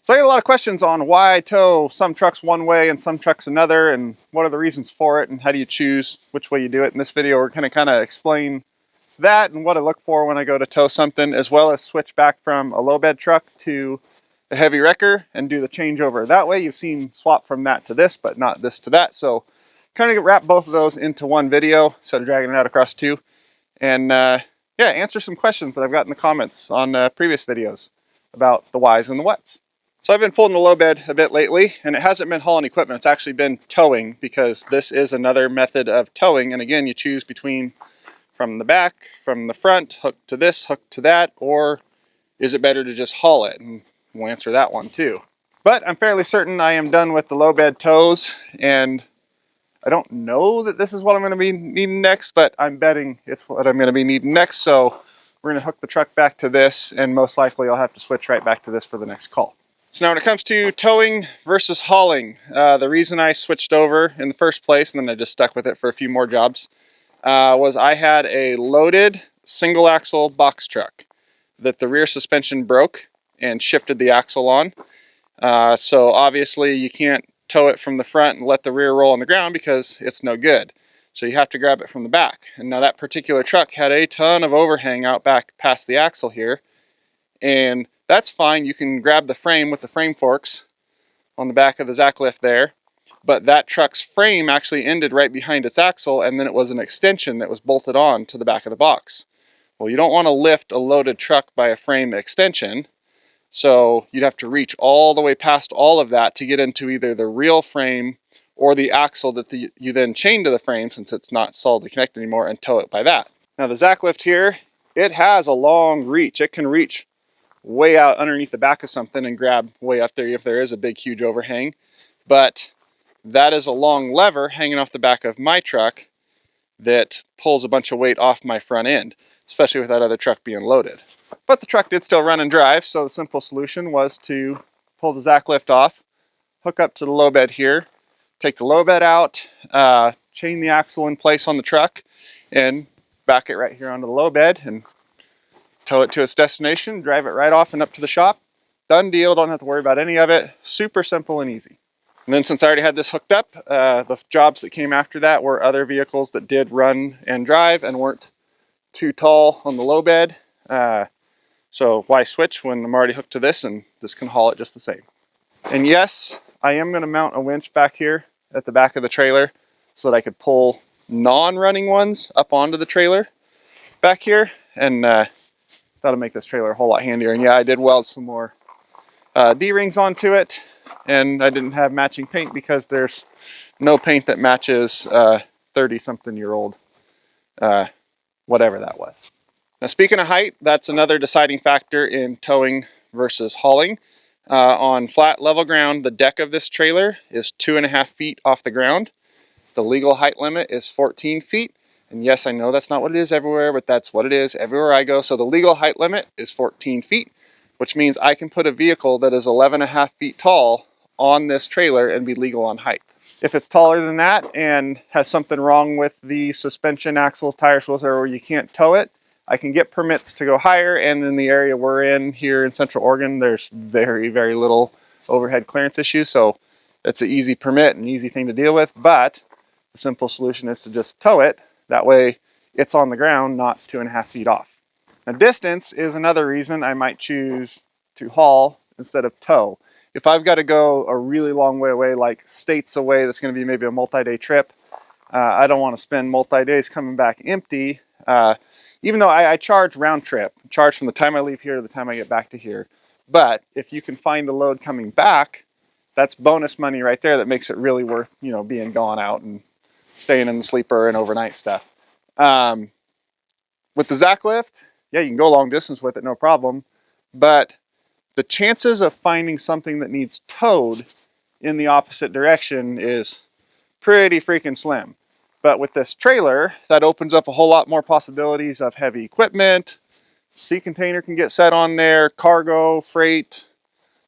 So I get a lot of questions on why I tow some trucks one way and some trucks another, and what are the reasons for it, and how do you choose which way you do it. In this video, we're going to kind of explain that and what I look for when I go to tow something, as well as switch back from a low bed truck to a heavy wrecker and do the changeover. That way you've seen swap from that to this, but not this to that. So kind of wrap both of those into one video instead of dragging it out across two. And yeah, answer some questions that I've got in the comments on previous videos about the whys and the whats. So I've been pulling the low bed a bit lately, and it hasn't been hauling equipment. It's actually been towing, because this is another method of towing. And again, you choose between from the back, from the front, hook to this, hook to that, or is it better to just haul it? And we'll answer that one too. But I'm fairly certain I am done with the low bed tows, and I don't know that this is what I'm going to be needing next, but I'm betting it's what I'm going to be needing next. So we're going to hook the truck back to this, and most likely I'll have to switch right back to this for the next call. So now when it comes to towing versus hauling, the reason I switched over in the first place, and then I just stuck with it for a few more jobs, was I had a loaded single axle box truck that the rear suspension broke and shifted the axle on. So obviously you can't tow it from the front and let the rear roll on the ground, because it's no good. So you have to grab it from the back. And now that particular truck had a ton of overhang out back past the axle here, and that's fine. You can grab the frame with the frame forks on the back of the Zack Lift there, but that truck's frame actually ended right behind its axle, and then it was an extension that was bolted on to the back of the box. Well, you don't want to lift a loaded truck by a frame extension, so you'd have to reach all the way past all of that to get into either the real frame or the axle that you then chain to the frame, since it's not solidly connected anymore, and tow it by that. Now the Zack Lift here, it has a long reach. It can reach way out underneath the back of something and grab way up there if there is a big huge overhang, but that is a long lever hanging off the back of my truck that pulls a bunch of weight off my front end, especially with that other truck being loaded. But the truck did still run and drive, so the simple solution was to pull the Zack Lift off, hook up to the low bed here, take the low bed out, chain the axle in place on the truck, and back it right here onto the low bed and tow it to its destination, drive it right off and up to the shop. Done deal, don't have to worry about any of it. Super simple and easy. And then since I already had this hooked up, the jobs that came after that were other vehicles that did run and drive and weren't too tall on the low bed. So why switch when I'm already hooked to this, and this can haul it just the same. And yes, I am going to mount a winch back here at the back of the trailer so that I could pull non-running ones up onto the trailer back here, and that'll make this trailer a whole lot handier. And yeah, I did weld some more D-rings onto it, and I didn't have matching paint because there's no paint that matches 30-something-year-old whatever that was. Now speaking of height, that's another deciding factor in towing versus hauling. On flat level ground, the deck of this trailer is 2.5 feet off the ground. The legal height limit is 14 feet. And yes, I know that's not what it is everywhere, but that's what it is everywhere I go. So the legal height limit is 14 feet, which means I can put a vehicle that is 11.5 feet tall on this trailer and be legal on height. If it's taller than that and has something wrong with the suspension, axles, tires, where you can't tow it, I can get permits to go higher. And in the area we're in here in Central Oregon, there's very, very little overhead clearance issues. So it's an easy permit, an easy thing to deal with. But the simple solution is to just tow it. That way it's on the ground, not 2.5 feet off. Now distance is another reason I might choose to haul instead of tow. If I've got to go a really long way away, like states away, that's going to be maybe a multi-day trip, I don't want to spend multi-days coming back empty. Even though I charge round trip, charge from the time I leave here to the time I get back to here. But if you can find the load coming back, that's bonus money right there that makes it really worth, being gone out and staying in the sleeper and overnight stuff. With the Zack Lift, yeah, you can go long distance with it, no problem. But the chances of finding something that needs towed in the opposite direction is pretty freaking slim. But with this trailer, that opens up a whole lot more possibilities of heavy equipment. Sea container can get set on there, cargo, freight,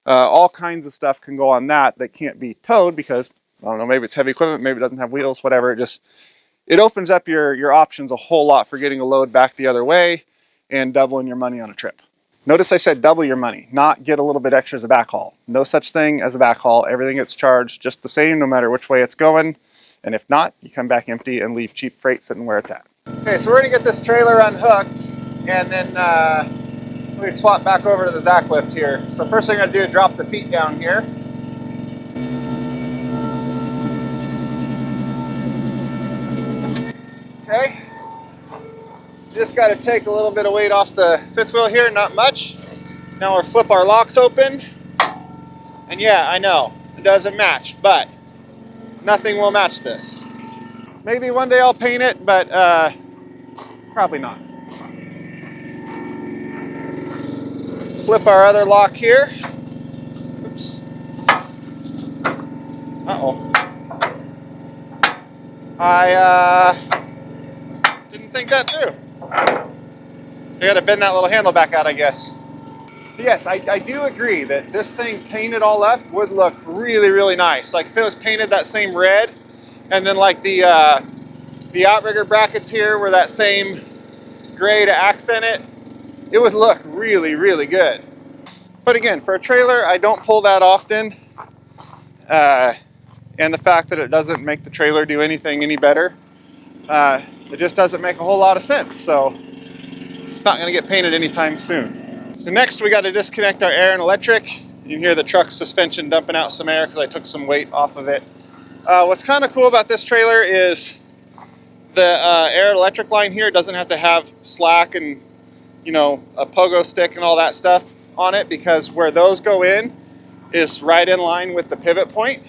all kinds of stuff can go on that can't be towed because, I don't know, maybe it's heavy equipment, maybe it doesn't have wheels, whatever. It opens up your options a whole lot for getting a load back the other way and doubling your money on a trip. Notice I said double your money, not get a little bit extra as a backhaul. No such thing as a backhaul. Everything gets charged just the same no matter which way it's going. And if not, you come back empty and leave cheap freight sitting where it's at. Okay, so we're gonna get this trailer unhooked and then we swap back over to the Zack Lift here. So first thing I do, drop the feet down here. Okay. Just got to take a little bit of weight off the fifth wheel here, not much. Now we'll flip our locks open. And yeah, I know, it doesn't match, but nothing will match this. Maybe one day I'll paint it, but probably not. Flip our other lock here. Oops. Uh-oh. I didn't think that through. I gotta bend that little handle back out, I guess. Yes, I do agree that this thing painted all up would look really, really nice. Like if it was painted that same red, and then like the outrigger brackets here were that same gray to accent it, it would look really, really good. But again, for a trailer, I don't pull that often. And the fact that it doesn't make the trailer do anything any better, it just doesn't make a whole lot of sense. So it's not gonna get painted anytime soon. So next we got to disconnect our air and electric. You can hear the truck's suspension dumping out some air because I took some weight off of it. What's kind of cool about this trailer is the air and electric line here doesn't have to have slack and, you know, a pogo stick and all that stuff on it, because where those go in is right in line with the pivot point.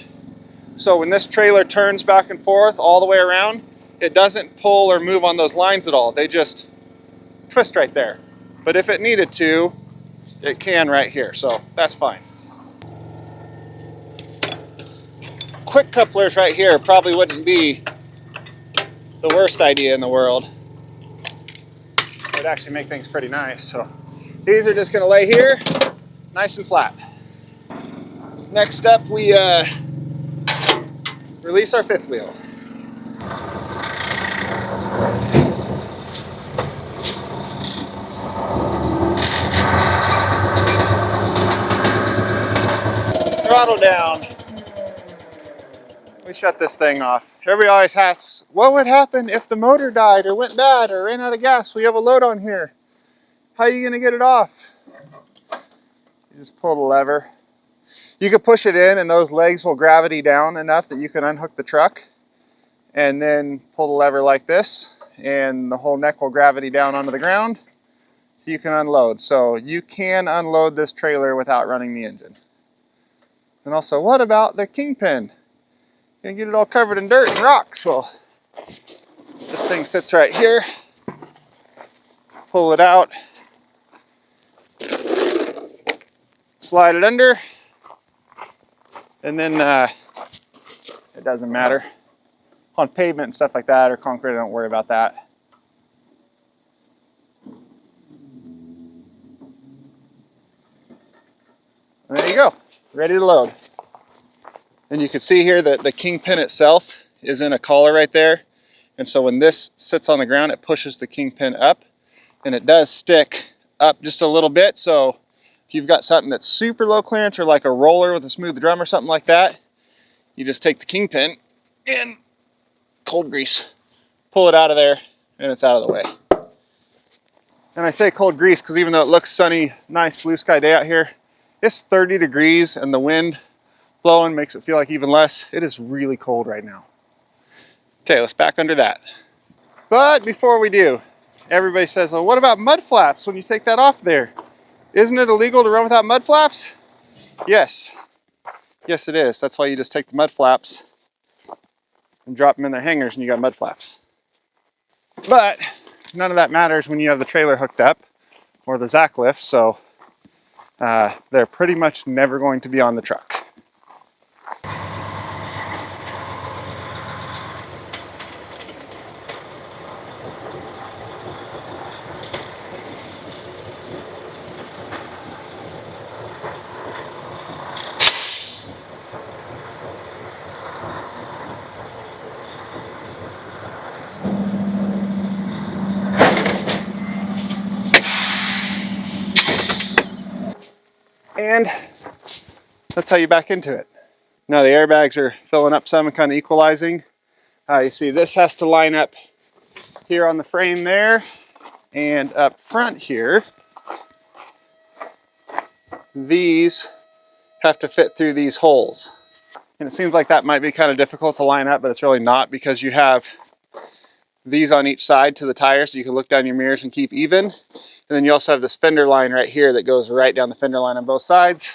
So when this trailer turns back and forth all the way around, it doesn't pull or move on those lines at all. They just twist right there. But if it needed to, it can right here, so that's fine. Quick couplers right here probably wouldn't be the worst idea in the world. It would actually make things pretty nice. So these are just gonna lay here, nice and flat. Next up, we release our fifth wheel. Throttle down. We shut this thing off. Everybody always asks, what would happen if the motor died or went bad or ran out of gas? We have a load on here. How are you gonna get it off? You just pull the lever. You could push it in and those legs will gravity down enough that you can unhook the truck and then pull the lever like this and the whole neck will gravity down onto the ground so you can unload. So you can unload this trailer without running the engine. And also, what about the kingpin? Gonna get it all covered in dirt and rocks. Well, this thing sits right here. Pull it out. Slide it under. And then it doesn't matter. On pavement and stuff like that or concrete, don't worry about that. And there you go, ready to load. And you can see here that the kingpin itself is in a collar right there. And so when this sits on the ground, it pushes the kingpin up and it does stick up just a little bit. So if you've got something that's super low clearance or like a roller with a smooth drum or something like that, you just take the kingpin and cold grease, pull it out of there and it's out of the way. And I say cold grease because even though it looks sunny, nice blue sky day out here, it's 30 degrees and the wind blowing makes it feel like even less. It is really cold right now. Okay, let's back under that. But before we do, everybody says, well, what about mud flaps when you take that off there? Isn't it illegal to run without mud flaps? Yes. Yes, it is. That's why you just take the mud flaps and drop them in their hangers and you got mud flaps. But none of that matters when you have the trailer hooked up or the Zack Lift, so they're pretty much never going to be on the truck. And that's how you back into it. Now the airbags are filling up some and kind of equalizing. You see this has to line up here on the frame there, and up front here, these have to fit through these holes. And it seems like that might be kind of difficult to line up, but it's really not, because you have these on each side to the tire, so you can look down your mirrors and keep even. And then you also have this fender line right here that goes right down the fender line on both sides.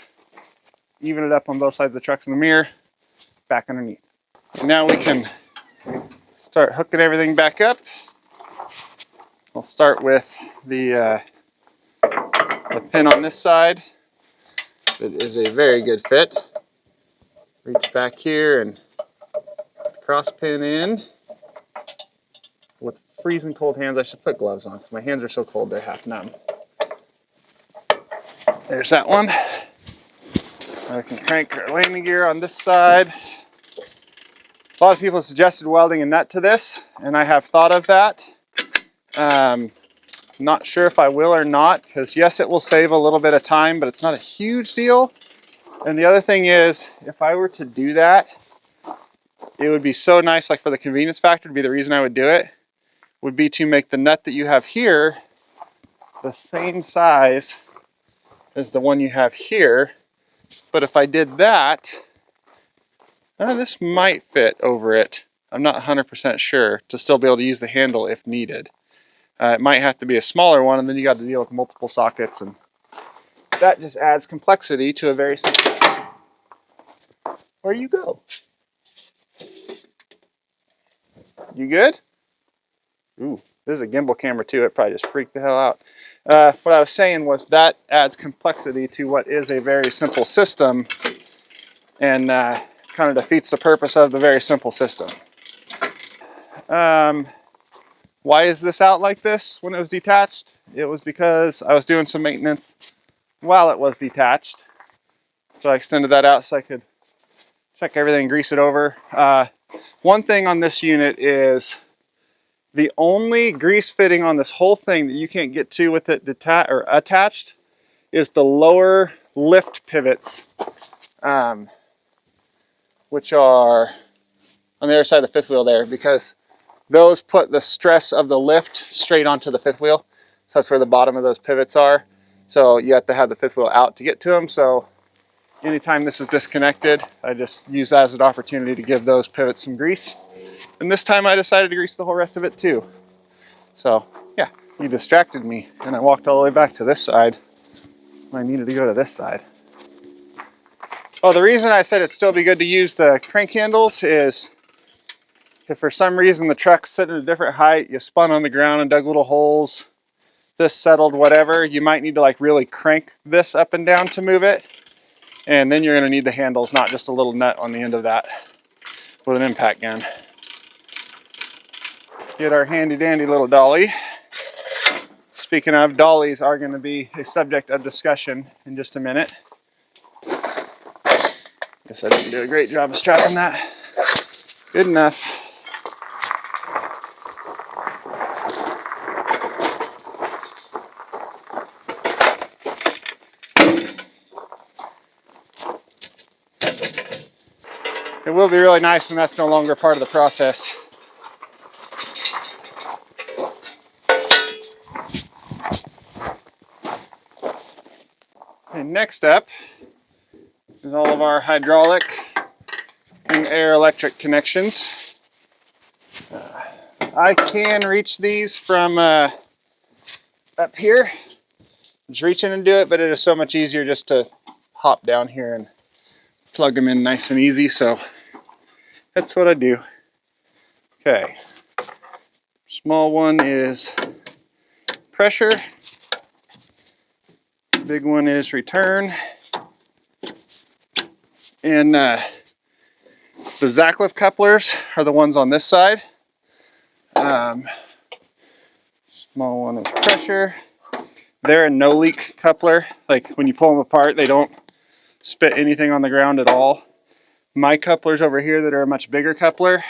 Even it up on both sides of the truck from the mirror, back underneath. And now we can start hooking everything back up. I'll start with the pin on this side. It is a very good fit. Reach back here and put the cross pin in. With freezing cold hands, I should put gloves on because my hands are so cold they're half numb. There's that one. I can crank our landing gear on this side. A lot of people suggested welding a nut to this, and I have thought of that. Not sure if I will or not, because yes, it will save a little bit of time, but it's not a huge deal. And the other thing is, if I were to do that, it would be so nice, like for the convenience factor, to be the reason I would do it, would be to make the nut that you have here the same size as the one you have here. But if I did that, this might fit over it. I'm not 100% sure, to still be able to use the handle if needed. It might have to be a smaller one, and then you got to deal with multiple sockets, and that just adds complexity to a very simple. Where you go? You good? Ooh, this is a gimbal camera too. It probably just freaked the hell out. What I was saying was that adds complexity to what is a very simple system, and kind of defeats the purpose of the very simple system. Why is this out like this when it was detached? It was because I was doing some maintenance while it was detached. So I extended that out so I could check everything, grease it over. One thing on this unit is the only grease fitting on this whole thing that you can't get to with it attached is the lower lift pivots, which are on the other side of the fifth wheel there, because those put the stress of the lift straight onto the fifth wheel. So that's where the bottom of those pivots are. So you have to have the fifth wheel out to get to them. So anytime this is disconnected, I just use that as an opportunity to give those pivots some grease. And this time I decided to grease the whole rest of it too. So yeah, you distracted me and I walked all the way back to this side. I needed to go to this side. Oh, the reason I said it'd still be good to use the crank handles is if for some reason the truck's sitting at a different height, you spun on the ground and dug little holes, this settled, whatever, you might need to like really crank this up and down to move it. And then you're gonna need the handles, not just a little nut on the end of that with an impact gun. Get our handy dandy little dolly. Speaking of, dollies are gonna be a subject of discussion in just a minute. Guess I didn't do a great job of strapping that. Good enough. It will be really nice when that's no longer part of the process. And next up is all of our hydraulic and air electric connections. I can reach these from up here. Just reach in and do it, but it is so much easier just to hop down here and plug them in nice and easy. So that's what I do. Okay. Small one is pressure. Big one is return. And the Zack Lift couplers are the ones on this side. Small one is pressure. They're a no leak coupler. Like when you pull them apart, they don't spit anything on the ground at all. My couplers over here that are a much bigger coupler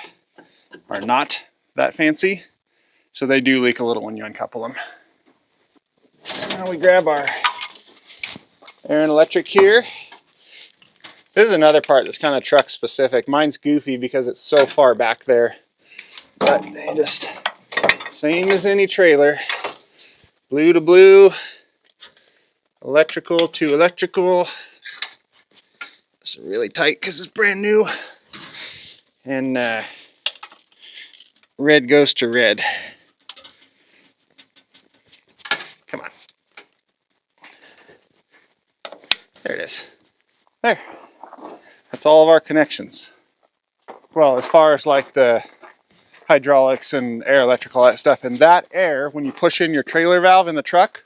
are not that fancy. So they do leak a little when you uncouple them. Now we grab our Air and electric here. This is another part that's kind of truck specific. Mine's goofy because it's so far back there. But just same as any trailer. Blue to blue, electrical to electrical. It's really tight because it's brand new. And red goes to red. Come on. There it is. There. That's all of our connections. Well, as far as like the hydraulics and air electrical, all that stuff. And that air, when you push in your trailer valve in the truck,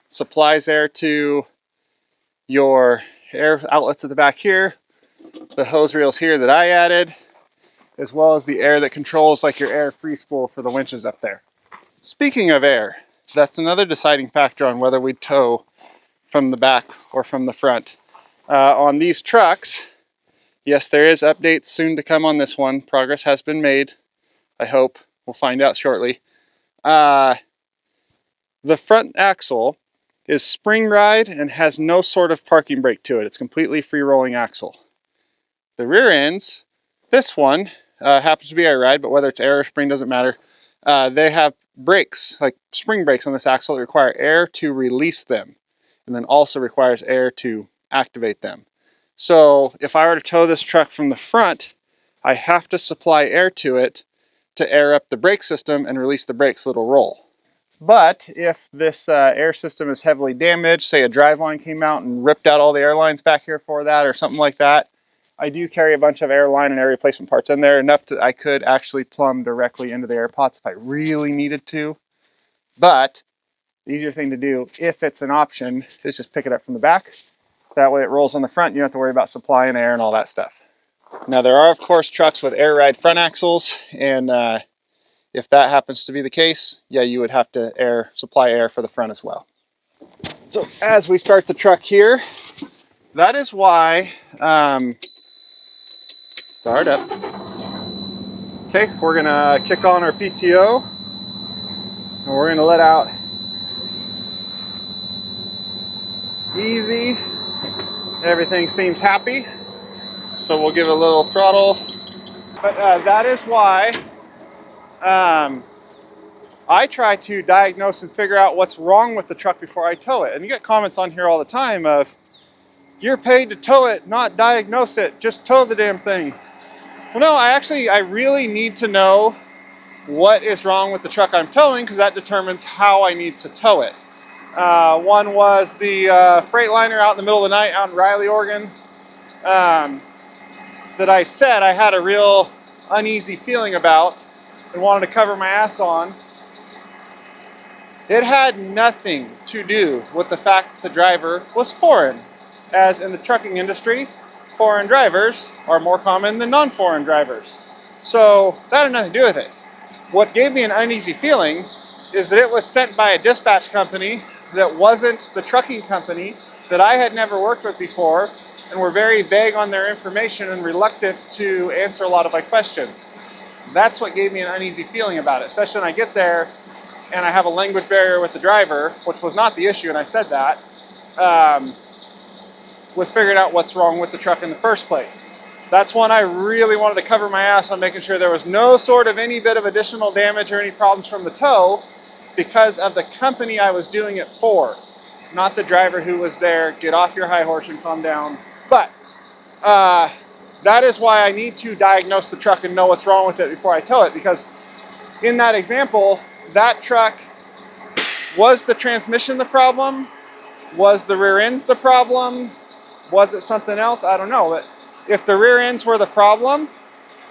supplies air to your air outlets at the back here, the hose reels here that I added, as well as the air that controls like your air free spool for the winches up there. Speaking of air, that's another deciding factor on whether we tow from the back or from the front. On these trucks, yes, there is updates soon to come on this one. Progress has been made, I hope. We'll find out shortly. The front axle is spring ride and has no sort of parking brake to it. It's completely free rolling axle. The rear ends, this one happens to be air ride, but whether it's air or spring doesn't matter. They have brakes, like spring brakes on this axle that require air to release them, and then also requires air to activate them. So if I were to tow this truck from the front, I have to supply air to it to air up the brake system and release the brakes so it'll roll. But if this air system is heavily damaged, say a drive line came out and ripped out all the air lines back here for that or something like that, I do carry a bunch of air line and air replacement parts in there, enough that I could actually plumb directly into the air pots if I really needed to. But the easier thing to do, if it's an option, is just pick it up from the back. That way it rolls on the front, you don't have to worry about supplying air and all that stuff. Now there are of course trucks with air ride front axles, and if that happens to be the case, yeah, you would have to supply air for the front as well. So as we start the truck here, that is why, start up. Okay, we're gonna kick on our PTO, and we're gonna let out easy. Everything seems happy, so we'll give it a little throttle. But that is why I try to diagnose and figure out what's wrong with the truck before I tow it. And you get comments on here all the time of, you're paid to tow it, not diagnose it, just tow the damn thing. Well, no, I really need to know what is wrong with the truck I'm towing, because that determines how I need to tow it. One was the Freightliner out in the middle of the night out in Riley, Oregon, that I said I had a real uneasy feeling about and wanted to cover my ass on. It had nothing to do with the fact that the driver was foreign. As in the trucking industry, foreign drivers are more common than non-foreign drivers. So that had nothing to do with it. What gave me an uneasy feeling is that it was sent by a dispatch company that wasn't the trucking company, that I had never worked with before, and were very vague on their information and reluctant to answer a lot of my questions. That's what gave me an uneasy feeling about it, especially when I get there and I have a language barrier with the driver, which was not the issue, and I said that, with figuring out what's wrong with the truck in the first place. That's one I really wanted to cover my ass on, making sure there was no sort of any bit of additional damage or any problems from the tow, because of the company I was doing it for, not the driver who was there. Get off your high horse and calm down. But that is why I need to diagnose the truck and know what's wrong with it before I tow it, because in that example, that truck, was the transmission the problem? Was the rear ends the problem? Was it something else? I don't know. But if the rear ends were the problem,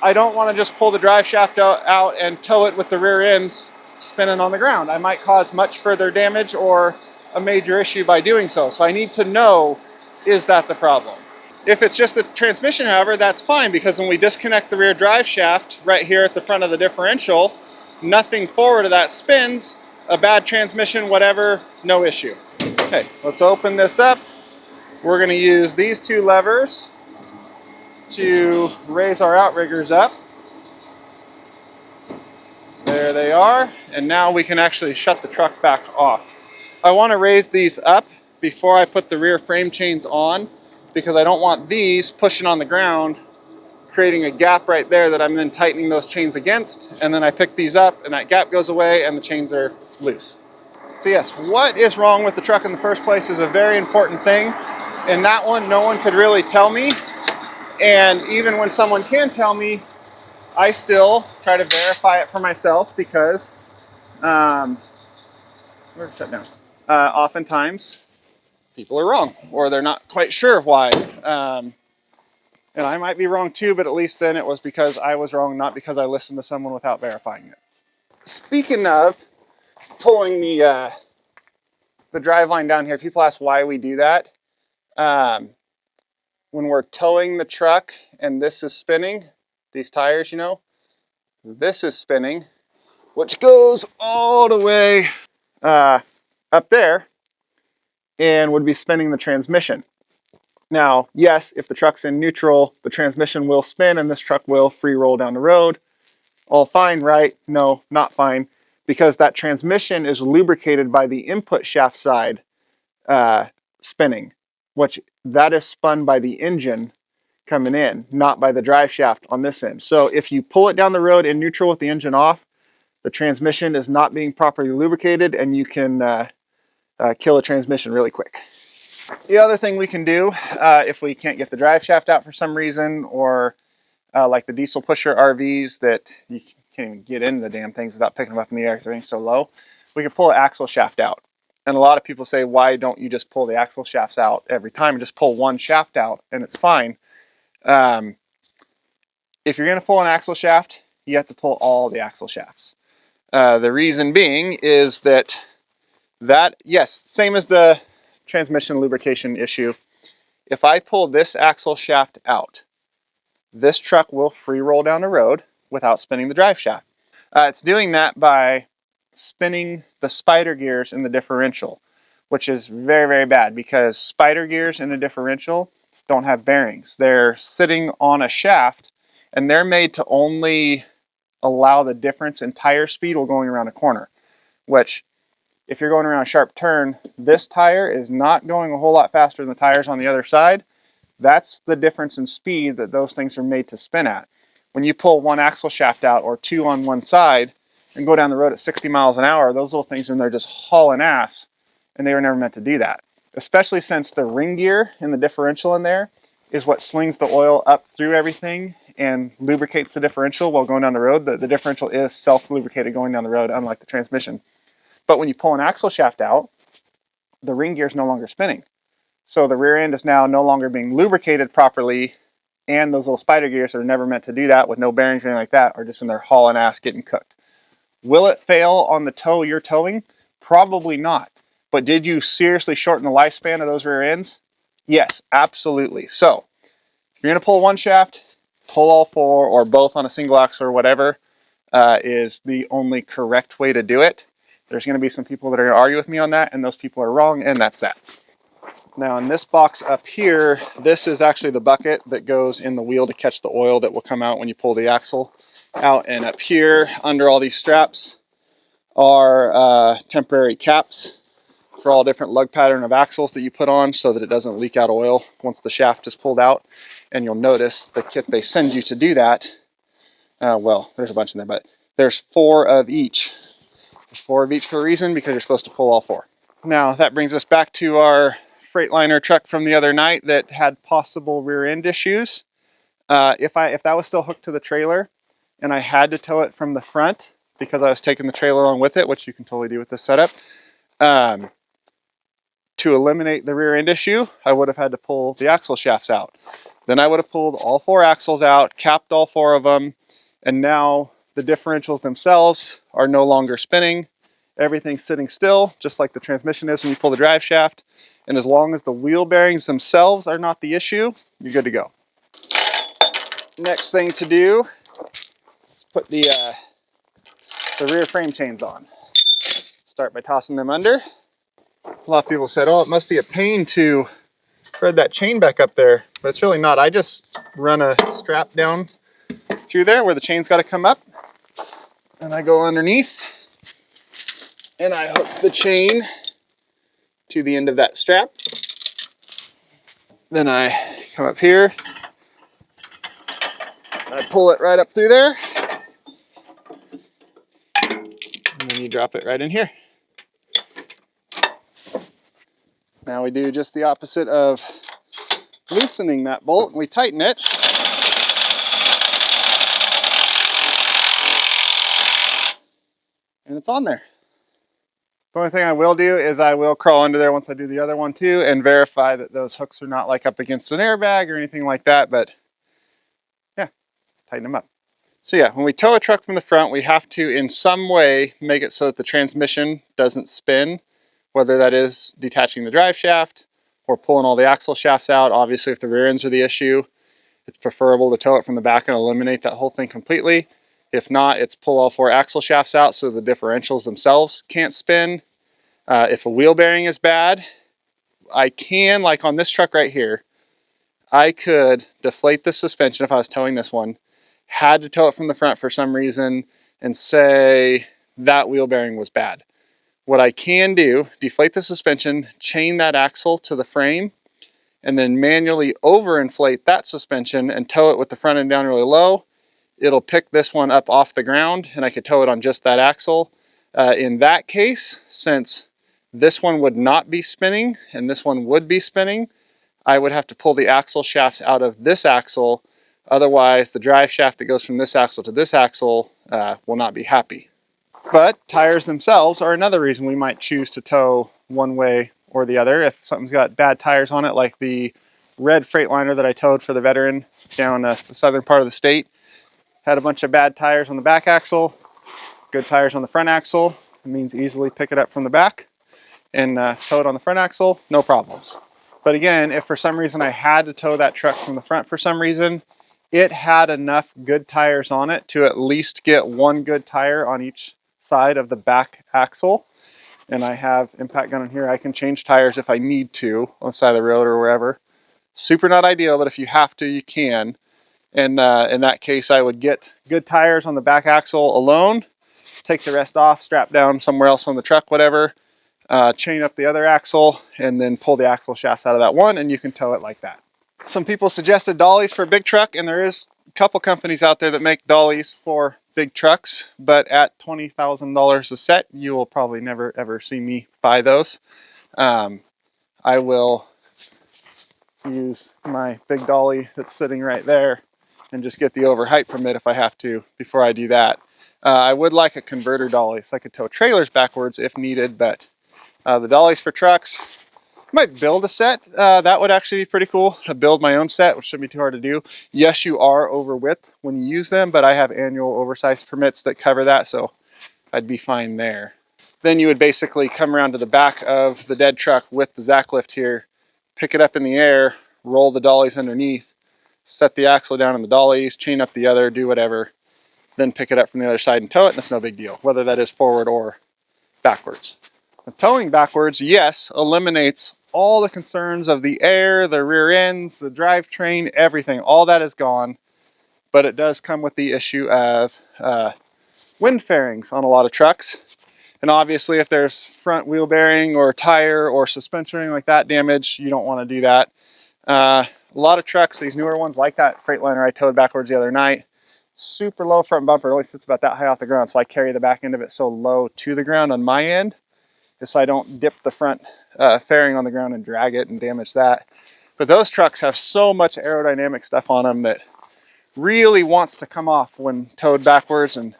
I don't want to just pull the drive shaft out and tow it with the rear ends spinning on the ground. I might cause much further damage or a major issue by doing so. So I need to know, is that the problem? If it's just the transmission, however, that's fine, because when we disconnect the rear drive shaft right here at the front of the differential, nothing forward of that spins. A bad transmission, whatever, no issue. Okay, let's open this up. We're going to use these two levers to raise our outriggers up. There they are. And now we can actually shut the truck back off. I want to raise these up before I put the rear frame chains on, because I don't want these pushing on the ground, creating a gap right there that I'm then tightening those chains against, and then I pick these up and that gap goes away and the chains are loose. So yes, what is wrong with the truck in the first place is a very important thing, and that one no one could really tell me, and even when someone can tell me, I still try to verify it for myself because we're shut down. Oftentimes people are wrong, or they're not quite sure why. And I might be wrong too, but at least then it was because I was wrong, not because I listened to someone without verifying it. Speaking of pulling the drive line down here, people ask why we do that. When we're towing the truck and this is spinning, these tires, you know, this is spinning, which goes all the way up there and would be spinning the transmission. Now, yes, if the truck's in neutral, the transmission will spin and this truck will free roll down the road. All fine, right? No, not fine, because that transmission is lubricated by the input shaft side spinning, which that is spun by the engine coming in, not by the drive shaft on this end. So if you pull it down the road in neutral with the engine off, the transmission is not being properly lubricated and you can kill a transmission really quick. The other thing we can do, if we can't get the drive shaft out for some reason, or like the diesel pusher RVs that you can't even get into the damn things without picking them up in the air because they're so low, we can pull an axle shaft out. And a lot of people say, why don't you just pull the axle shafts out every time and just pull one shaft out and it's fine. If you're going to pull an axle shaft, you have to pull all the axle shafts. The reason being is that yes, same as the transmission lubrication issue. If I pull this axle shaft out, this truck will free roll down the road without spinning the drive shaft. It's doing that by spinning the spider gears in the differential, which is very, very bad because spider gears in the differential don't have bearings. They're sitting on a shaft and they're made to only allow the difference in tire speed while going around a corner, which if you're going around a sharp turn, this tire is not going a whole lot faster than the tires on the other side. That's the difference in speed that those things are made to spin at. When you pull one axle shaft out or two on one side and go down the road at 60 miles an hour, those little things are in there just hauling ass, and they were never meant to do that. Especially since the ring gear and the differential in there is what slings the oil up through everything and lubricates the differential while going down the road. The differential is self-lubricated going down the road, unlike the transmission. But when you pull an axle shaft out, the ring gear is no longer spinning. So the rear end is now no longer being lubricated properly, and those little spider gears that are never meant to do that with no bearings or anything like that are just in there hauling ass getting cooked. Will it fail on the tow you're towing? Probably not. But did you seriously shorten the lifespan of those rear ends? Yes, absolutely. So if you're going to pull one shaft, pull all four or both on a single axle or whatever is the only correct way to do it. There's going to be some people that are going to argue with me on that, and those people are wrong, and that's that. Now in this box up here, this is actually the bucket that goes in the wheel to catch the oil that will come out when you pull the axle out. And up here under all these straps are temporary caps for all different lug pattern of axles that you put on so that it doesn't leak out oil once the shaft is pulled out. And you'll notice the kit they send you to do that, well, there's a bunch in there, but there's 4 of each. There's 4 of each for a reason, because you're supposed to pull all 4. Now that brings us back to our Freightliner truck from the other night that had possible rear end issues. If that was still hooked to the trailer and I had to tow it from the front because I was taking the trailer along with it, which you can totally do with this setup, to eliminate the rear end issue, I would have had to pull the axle shafts out. Then I would have pulled all 4 axles out, capped all 4 of them, and now the differentials themselves are no longer spinning. Everything's sitting still, just like the transmission is when you pull the drive shaft. And as long as the wheel bearings themselves are not the issue, you're good to go. Next thing to do is put the rear frame chains on. Start by tossing them under. A lot of people said, oh, it must be a pain to thread that chain back up there, but it's really not. I just run a strap down through there where the chain's got to come up, and I go underneath and I hook the chain to the end of that strap. Then I come up here, I pull it right up through there, and then you drop it right in here. Now we do just the opposite of loosening that bolt. We tighten it. And it's on there. The only thing I will do is I will crawl under there once I do the other one too and verify that those hooks are not like up against an airbag or anything like that, but yeah, tighten them up. So yeah, when we tow a truck from the front, we have to in some way make it so that the transmission doesn't spin, whether that is detaching the drive shaft or pulling all the axle shafts out. Obviously, if the rear ends are the issue, it's preferable to tow it from the back and eliminate that whole thing completely. If not, it's pull all 4 axle shafts out so the differentials themselves can't spin. If a wheel bearing is bad, I can, like on this truck right here, I could deflate the suspension if I was towing this one, had to tow it from the front for some reason, and say that wheel bearing was bad. What I can do, deflate the suspension, chain that axle to the frame, and then manually overinflate that suspension and tow it with the front end down really low. It'll pick this one up off the ground and I could tow it on just that axle. In that case, since this one would not be spinning and this one would be spinning, I would have to pull the axle shafts out of this axle. Otherwise, the drive shaft that goes from this axle to this axle will not be happy. But tires themselves are another reason we might choose to tow one way or the other. If something's got bad tires on it, like the red Freightliner that I towed for the veteran down the southern part of the state, had a bunch of bad tires on the back axle, good tires on the front axle. It means easily pick it up from the back and tow it on the front axle, no problems. But again, if for some reason I had to tow that truck from the front for some reason, it had enough good tires on it to at least get one good tire on each side of the back axle. And I have impact gun in here. I can change tires if I need to on the side of the road or wherever. Super not ideal, but if you have to, you can. And in that case, I would get good tires on the back axle alone, take the rest off, strap down somewhere else on the truck, whatever, chain up the other axle, and then pull the axle shafts out of that one, and you can tow it like that. Some people suggested dollies for a big truck, and there is a couple companies out there that make dollies for big trucks, but at $20,000 a set, you will probably never ever see me buy those. I will use my big dolly that's sitting right there and just get the over height permit if I have to before I do that. I would like a converter dolly so I could tow trailers backwards if needed, but the dollies for trucks, I might build a set. That would actually be pretty cool. I build my own set, which shouldn't be too hard to do. Yes, you are over width when you use them, but I have annual oversized permits that cover that, so I'd be fine there. Then you would basically come around to the back of the dead truck with the Zack Lift here, pick it up in the air, roll the dollies underneath, set the axle down on the dollies, chain up the other, do whatever, then pick it up from the other side and tow it, and it's no big deal, whether that is forward or backwards. The towing backwards, yes, eliminates all the concerns of the air, the rear ends, the drivetrain, everything. All that is gone, but it does come with the issue of wind fairings on a lot of trucks. And obviously, if there's front wheel bearing or tire or suspension or anything like that damage, you don't want to do that. A lot of trucks, these newer ones like that Freightliner I towed backwards the other night, super low front bumper, it only sits about that high off the ground, so I carry the back end of it so low to the ground on my end, just so I don't dip the front fairing on the ground and drag it and damage that. But those trucks have so much aerodynamic stuff on them that really wants to come off when towed backwards, and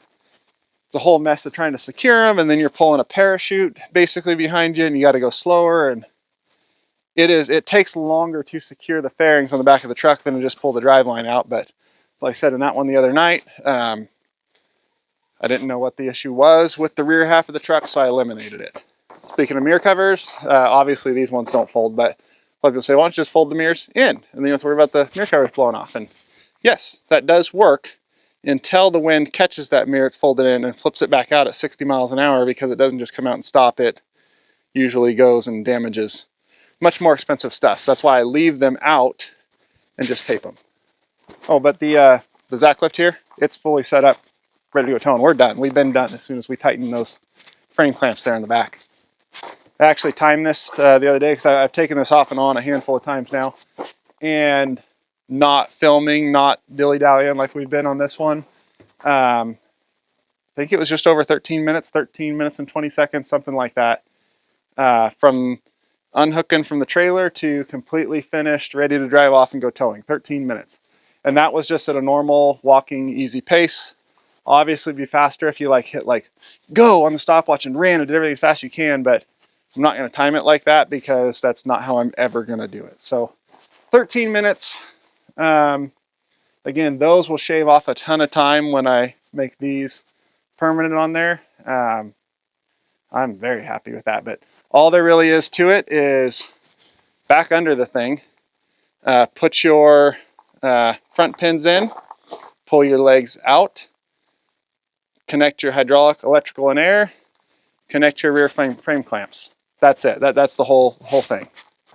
it's a whole mess of trying to secure them, and then you're pulling a parachute basically behind you and you got to go slower, and it takes longer to secure the fairings on the back of the truck than to just pull the driveline out. But like I said in that one the other night, I didn't know what the issue was with the rear half of the truck, so I eliminated it. Speaking of mirror covers, obviously these ones don't fold, but a lot of people say, why don't you just fold the mirrors in and then you don't have to worry about the mirror covers blowing off. And yes, that does work until the wind catches that mirror it's folded in and flips it back out at 60 miles an hour, because it doesn't just come out and stop. It usually goes and damages much more expensive stuff. So that's why I leave them out and just tape them. Oh, but the Zack Lift here, it's fully set up, ready to go towing. We're done. We've been done as soon as we tighten those frame clamps there in the back. I actually timed this the other day because I've taken this off and on a handful of times now, and not filming, not dilly-dallying like we've been on this one. I think it was just over 13 minutes and 20 seconds, something like that, from unhooking from the trailer to completely finished, ready to drive off and go towing. 13 minutes. And that was just at a normal walking easy pace. Obviously it'd be faster if you like hit like go on the stopwatch and ran and did everything as fast as you can, but I'm not going to time it like that because that's not how I'm ever going to do it. So 13 minutes. Again, those will shave off a ton of time when I make these permanent on there. I'm very happy with that, but all there really is to it is back under the thing, put your front pins in, pull your legs out, connect your hydraulic, electrical, and air, connect your rear frame clamps. That's it. That's the whole thing.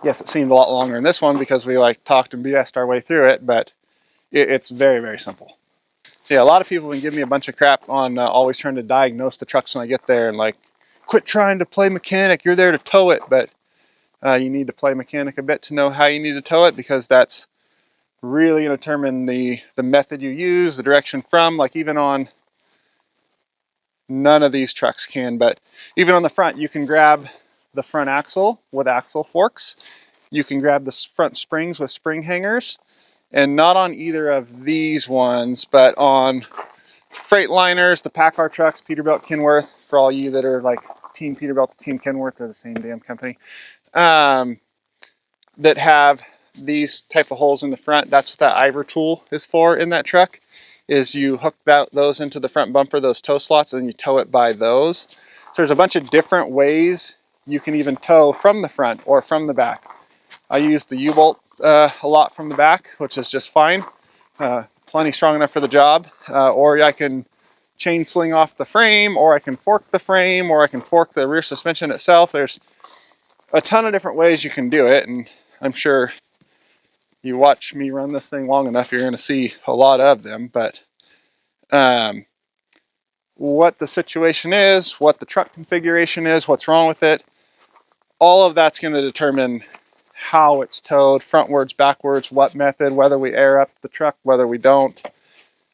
Yes, it seemed a lot longer in this one because we like talked and BS'd our way through it, but it's very, very simple. So yeah, a lot of people have been giving me a bunch of crap on always trying to diagnose the trucks when I get there and like, quit trying to play mechanic, you're there to tow it, but you need to play mechanic a bit to know how you need to tow it, because that's really going to determine the method you use, the direction from, like even on, none of these trucks can, but even on the front, you can grab the front axle with axle forks. You can grab the front springs with spring hangers, and not on either of these ones, but on Freightliners, the PACCAR trucks, Peterbilt, Kenworth, for all you that are like Team Peterbilt, Team Kenworth, they're the same damn company, that have these type of holes in the front. That's what that Iver tool is for in that truck, is you hook those into the front bumper, those tow slots, and then you tow it by those. So there's a bunch of different ways you can even tow from the front or from the back. I use the U-bolt a lot from the back, which is just fine. Plenty strong enough for the job. Or I can chain sling off the frame, or I can fork the frame, or I can fork the rear suspension itself. There's a ton of different ways you can do it, and I'm sure you watch me run this thing long enough, you're going to see a lot of them. But what the situation is, what the truck configuration is, what's wrong with it, all of that's going to determine how it's towed, frontwards, backwards, what method, whether we air up the truck, whether we don't.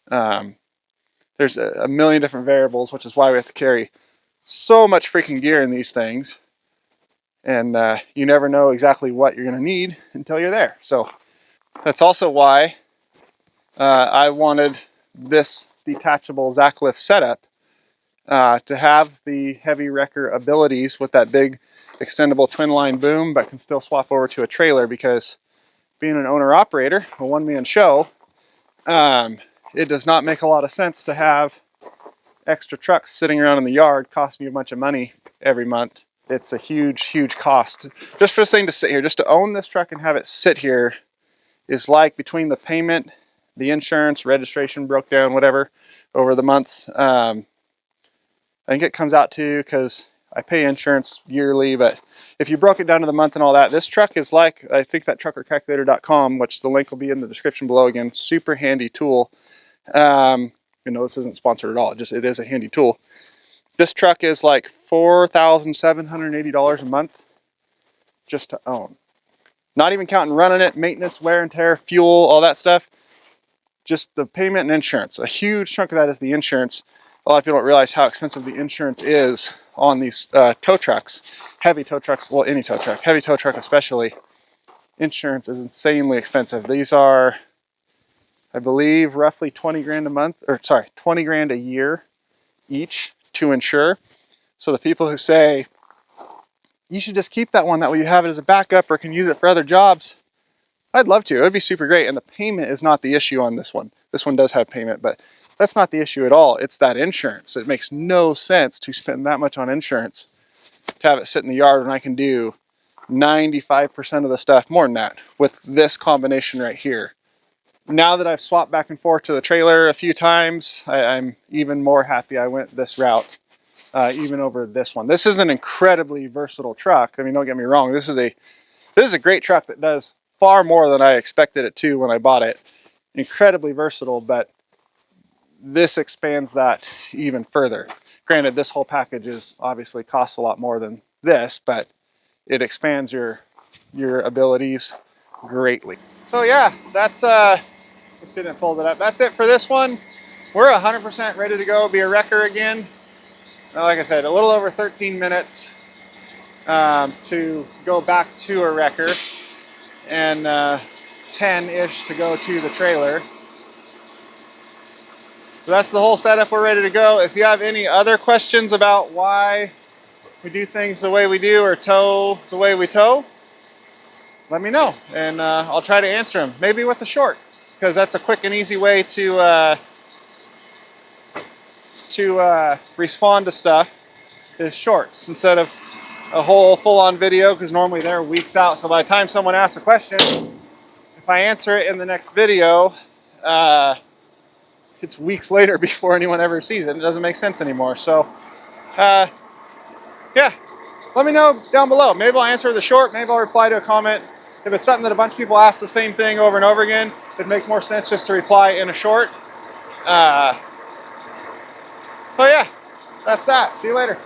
There's a million different variables, which is why we have to carry so much freaking gear in these things. And you never know exactly what you're going to need until you're there. So that's also why I wanted this detachable Zack Lift setup to have the heavy wrecker abilities with that big extendable twin line boom, but can still swap over to a trailer, because being an owner operator, a one-man show, it does not make a lot of sense to have extra trucks sitting around in the yard costing you a bunch of money every month. It's a huge, huge cost. Just for this thing to sit here, just to own this truck and have it sit here, is like, between the payment, the insurance, registration broke down, whatever, over the months. I think it comes out to, because I pay insurance yearly, but if you broke it down to the month and all that, this truck is like, I think that truckercalculator.com, which the link will be in the description below again, super handy tool. You know, this isn't sponsored at all, it is a handy tool. This truck is like $4,780 a month just to own. Not even counting running it, maintenance, wear and tear, fuel, all that stuff. Just the payment and insurance. A huge chunk of that is the insurance. A lot of people don't realize how expensive the insurance is on these tow trucks. Heavy tow trucks, well, any tow truck, heavy tow truck especially, insurance is insanely expensive. These are, I believe, roughly 20 grand a month, or sorry, 20 grand a year each to insure. So the people who say, you should just keep that one, that way you have it as a backup or can use it for other jobs, I'd love to. It would be super great. And the payment is not the issue on this one. This one does have payment, but that's not the issue at all. It's that insurance. It makes no sense to spend that much on insurance to have it sit in the yard when I can do 95% of the stuff, more than that, with this combination right here. Now that I've swapped back and forth to the trailer a few times, I'm even more happy I went this route, even over this one. This is an incredibly versatile truck. I mean, don't get me wrong. This is a great truck that does far more than I expected it to when I bought it. Incredibly versatile, but this expands that even further. Granted, this whole package is obviously costs a lot more than this, but it expands your abilities greatly. So yeah, that's let's get it folded up. That's it for this one. We're 100% ready to go, be a wrecker again. Like I said, a little over 13 minutes to go back to a wrecker, and 10-ish to go to the trailer. So that's the whole setup. We're ready to go. If you have any other questions about why we do things the way we do or tow the way we tow, let me know, and I'll try to answer them. Maybe with a short, because that's a quick and easy way to respond to stuff, is shorts instead of a whole full-on video, because normally they're weeks out. So by the time someone asks a question, if I answer it in the next video, it's weeks later before anyone ever sees it. It doesn't make sense anymore. So yeah, let me know down below. Maybe I'll answer the short, maybe I'll reply to a comment. If it's something that a bunch of people ask the same thing over and over again, it'd make more sense just to reply in a short. So yeah, that's that. See you later.